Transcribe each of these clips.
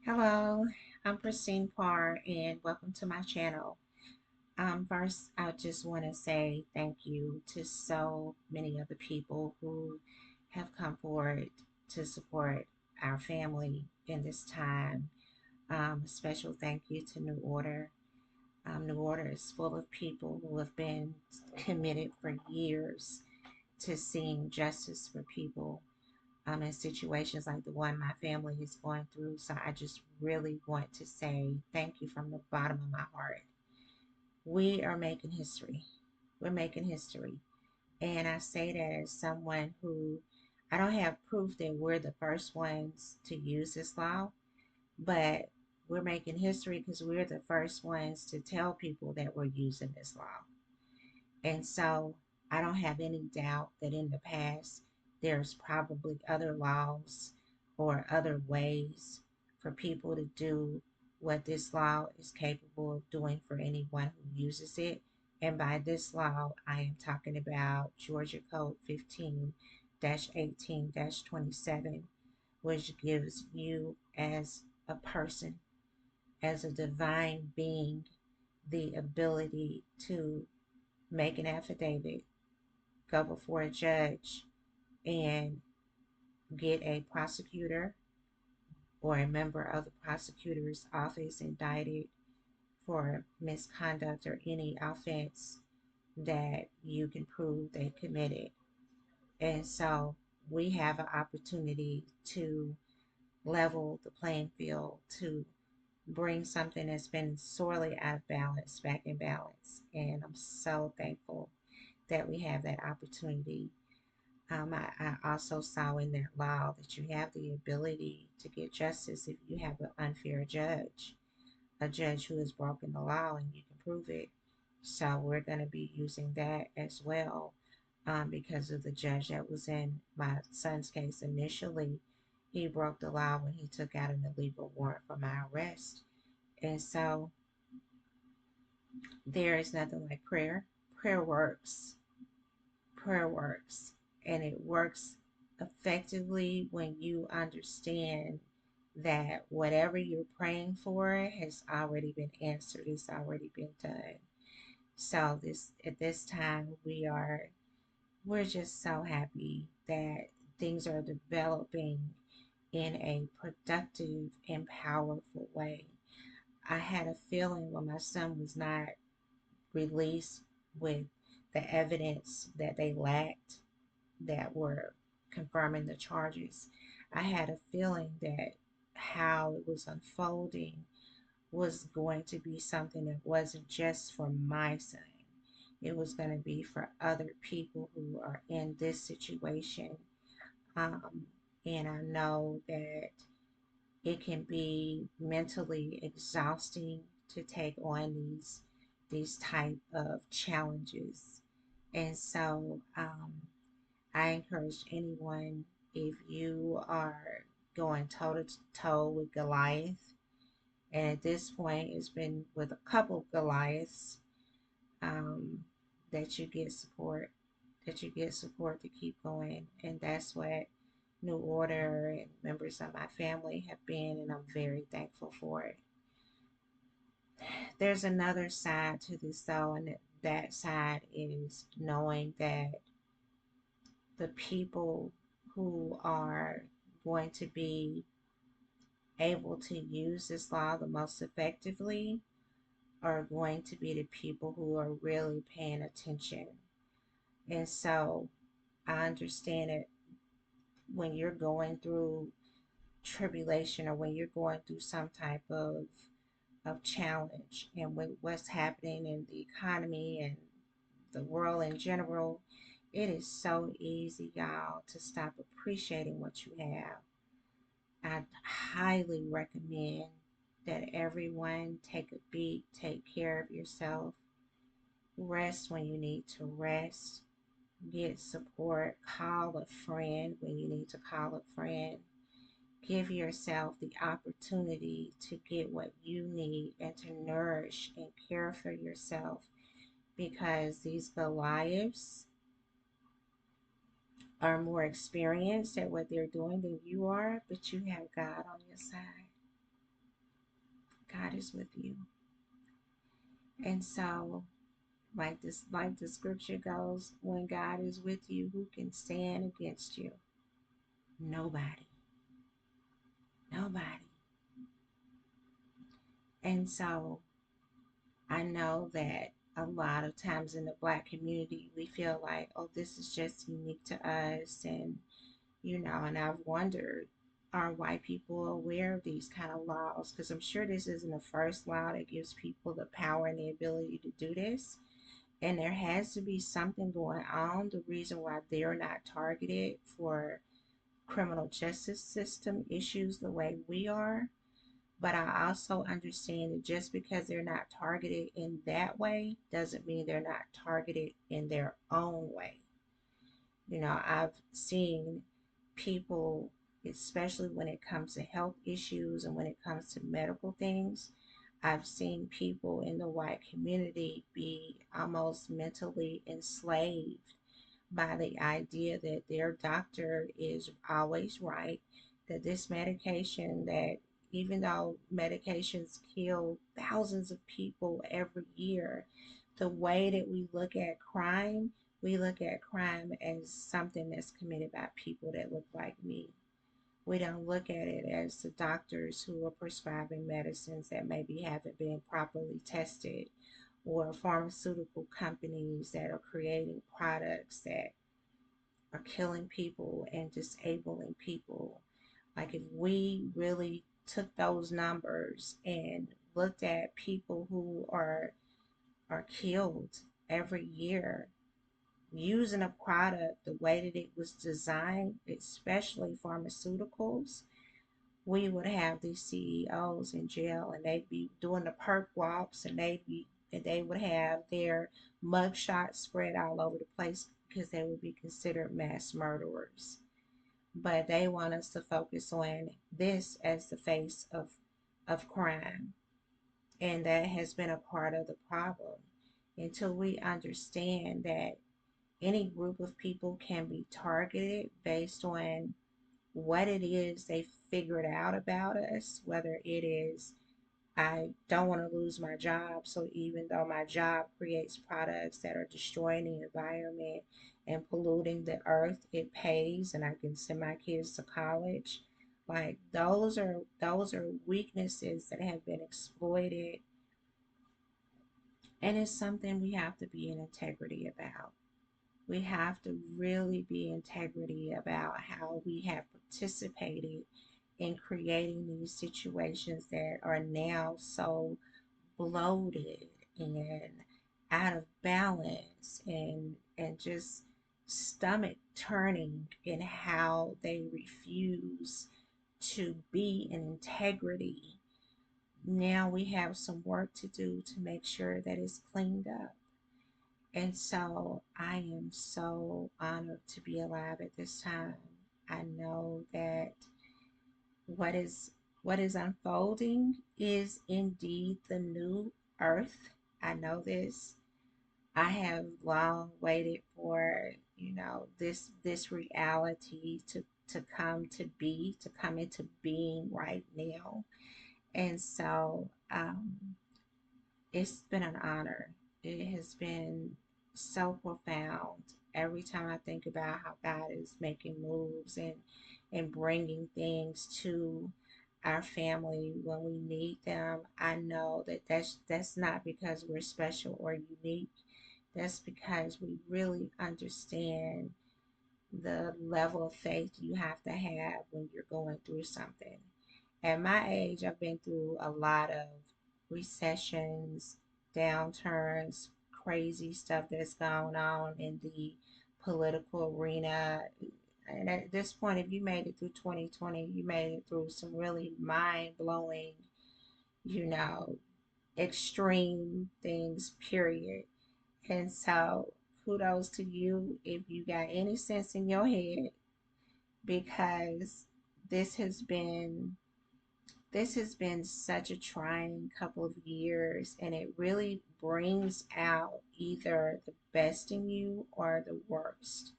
Hello, I'm Christine Parr, and welcome to my channel. First, I just want to say thank you to so many of the people who have come forward to support our family in this time. A special thank you to New Order. New Order is full of people who have been committed for years to seeing justice for people in situations like the one my family is going through. So I just really want to say thank you from the bottom of my heart. We are making history. We're making history. And I say that as someone who I don't have proof that we're the first ones to use this law, but we're making history because we're the first ones to tell people that we're using this law. And so I don't have any doubt that in the past, there's probably other laws or other ways for people to do what this law is capable of doing for anyone who uses it. And by this law, I am talking about Georgia Code 15 18 27, which gives you as a person, as a divine being, the ability to make an affidavit, go before a judge, and get a prosecutor or a member of the prosecutor's office indicted for misconduct or any offense that you can prove they committed. And so we have an opportunity to level the playing field, to bring something that's been sorely out of balance back in balance. And I'm so thankful that we have that opportunity. I also saw in that law that you have the ability to get justice if you have an unfair judge, a judge who has broken the law and you can prove it. So we're going to be using that as well, because of the judge that was in my son's case initially. He broke the law when he took out an illegal warrant for my arrest. And so there is nothing like prayer. Prayer works. Prayer works, and it works effectively when you understand that whatever you're praying for has already been answered, it's already been done. So this at this time we're just so happy that things are developing in a productive and powerful way. I had a feeling when my son was not released with the evidence that they lacked that were confirming the charges. I had a feeling that how it was unfolding was going to be something that wasn't just for my son. It was going to be for other people who are in this situation. Um, and I know that it can be mentally exhausting to take on these type of challenges. And so I encourage anyone, if you are going toe to toe with Goliath, and at this point it's been with a couple of Goliaths, um, that you get support, that you get support to keep going. And that's what New Order and members of my family have been, and I'm very thankful for it. There's another side to this though, and that side is knowing that the people who are going to be able to use this law the most effectively are going to be the people who are really paying attention. And so I understand that when you're going through tribulation or when you're going through some type of challenge and with what's happening in the economy and the world in general, it is so easy, y'all, to stop appreciating what you have. I highly recommend that everyone take a beat, take care of yourself, rest when you need to rest, get support, call a friend when you need to call a friend. Give yourself the opportunity to get what you need and to nourish and care for yourself, because these Goliaths are more experienced at what they're doing than you are, but you have God on your side. God is with you. And so, like the scripture goes, when God is with you, who can stand against you? Nobody. Nobody. And so I know that a lot of times in the Black community, we feel like, oh, this is just unique to us. And, and I've wondered, are white people aware of these kind of laws? Because I'm sure this isn't the first law that gives people the power and the ability to do this. And there has to be something going on. The reason why they're not targeted for criminal justice system issues the way we are. But I also understand that just because they're not targeted in that way doesn't mean they're not targeted in their own way. I've seen people, especially when it comes to health issues and when it comes to medical things, I've seen people in the white community be almost mentally enslaved by the idea that their doctor is always right, that this medication, that even though medications kill thousands of people every year, the way that we look at crime as something that's committed by people that look like me. We don't look at it as the doctors who are prescribing medicines that maybe haven't been properly tested, or pharmaceutical companies that are creating products that are killing people and disabling people. Like, if we really took those numbers and looked at people who are killed every year using a product the way that it was designed, especially pharmaceuticals, we would have these CEOs in jail, and they'd be doing the perk walks, and they would have their mugshots spread all over the place because they would be considered mass murderers. But they want us to focus on this as the face of crime, and that has been a part of the problem. Until we understand that any group of people can be targeted based on what it is they figured out about us, whether it is, I don't want to lose my job, so even though my job creates products that are destroying the environment and polluting the earth, it pays and I can send my kids to college. Like, those are weaknesses that have been exploited, and it's something we have to be in integrity about. We have to really be integrity about how we have participated in creating these situations that are now so bloated and out of balance, and just stomach turning in how they refuse to be in integrity. Now we have some work to do to make sure that it's cleaned up. And so I am so honored to be alive at this time. I know that what is what is unfolding is indeed the new earth. I know this. I have long waited for, this reality to come to be, to come into being right now. And so it's been an honor. It has been so profound. Every time I think about how God is making moves and bringing things to our family when we need them, I know that that's not because we're special or unique. That's because we really understand the level of faith you have to have when you're going through something. At my age, I've been through a lot of recessions, downturns, crazy stuff that's going on in the political arena. And at this point, if you made it through 2020, you made it through some really mind blowing, you know, extreme things, period. And so, kudos to you if you got any sense in your head, because this has been this has been such a trying couple of years, and it really brings out either the best in you or the worst.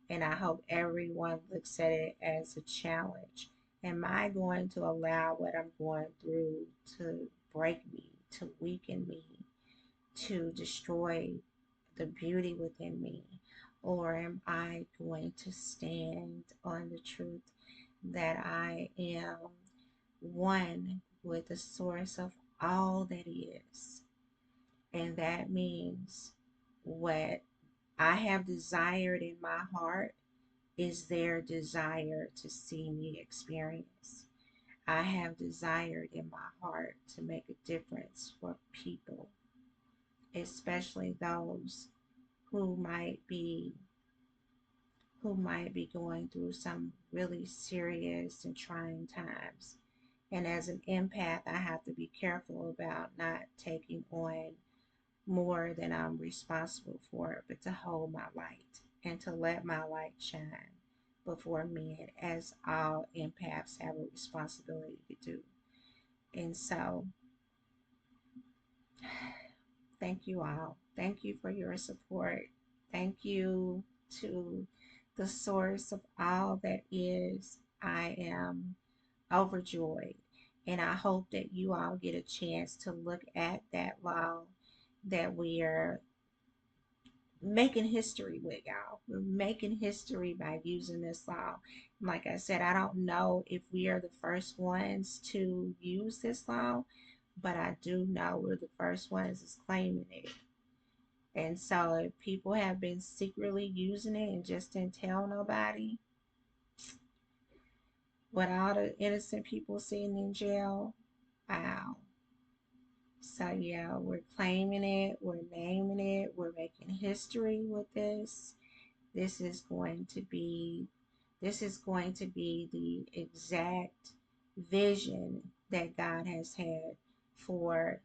And I hope everyone looks at it as a challenge. Am I going to allow what I'm going through to break me, to weaken me, to destroy the beauty within me? Or am I going to stand on the truth that I am one with the source of all that is? And that means what I have desired in my heart is their desire to see me experience. I have desired in my heart to make a difference for people, especially those who might be going through some really serious and trying times. And as an empath, I have to be careful about not taking on more than I'm responsible for, but to hold my light and to let my light shine before men, as all empaths have a responsibility to do. And so, thank you all. Thank you for your support. Thank you to the source of all that is. I am overjoyed. And I hope that you all get a chance to look at that law that we are making history with, y'all. We're making history by using this law. Like I said, I don't know if we are the first ones to use this law, but I do know we're the first ones that's claiming it. And so if people have been secretly using it and just didn't tell nobody, with all the innocent people sitting in jail, wow. So yeah, we're claiming it, we're naming it, we're making history with this. This is going to be the exact vision that God has had for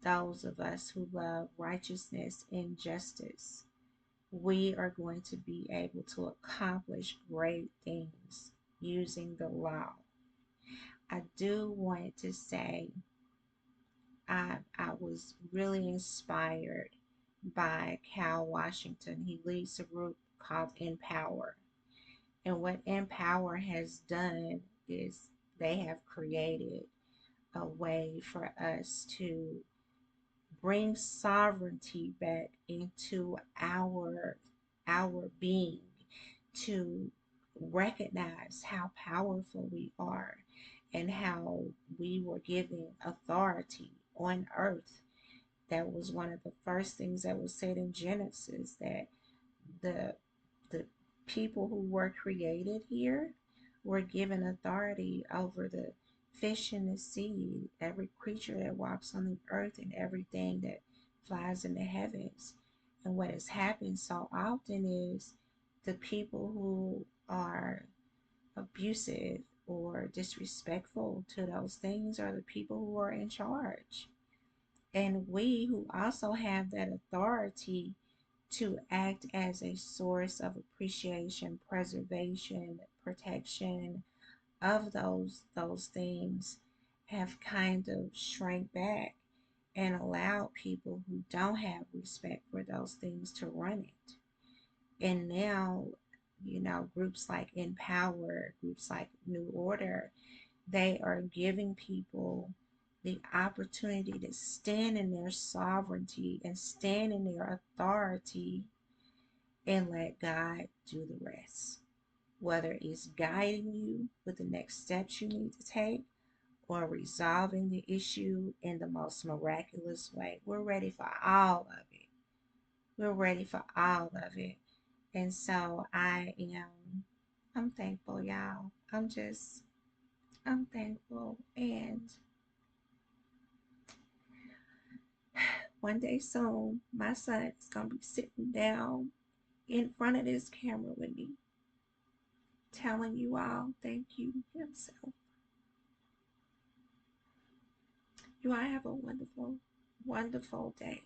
those of us who love righteousness and justice. We are going to be able to accomplish great things using the law. I do want to say I was really inspired by Cal Washington. He leads a group called Empower. And what Empower has done is they have created a way for us to bring sovereignty back into our being, to recognize how powerful we are and how we were given authority on earth. That was one of the first things that was said in Genesis, that the the people who were created here were given authority over the fish in the sea, every creature that walks on the earth, and everything that flies in the heavens. And what has happened so often is the people who are abusive or disrespectful to those things are the people who are in charge. And we who also have that authority to act as a source of appreciation, preservation, protection of those things have kind of shrank back and allowed people who don't have respect for those things to run it. And now, groups like Empower, groups like New Order, they are giving people the opportunity to stand in their sovereignty and stand in their authority and let God do the rest. Whether it's guiding you with the next steps you need to take or resolving the issue in the most miraculous way. We're ready for all of it. We're ready for all of it. And so I'm thankful, y'all. I'm thankful. And one day soon, my son is going to be sitting down in front of this camera with me, telling you all thank you himself. You all have a wonderful, wonderful day.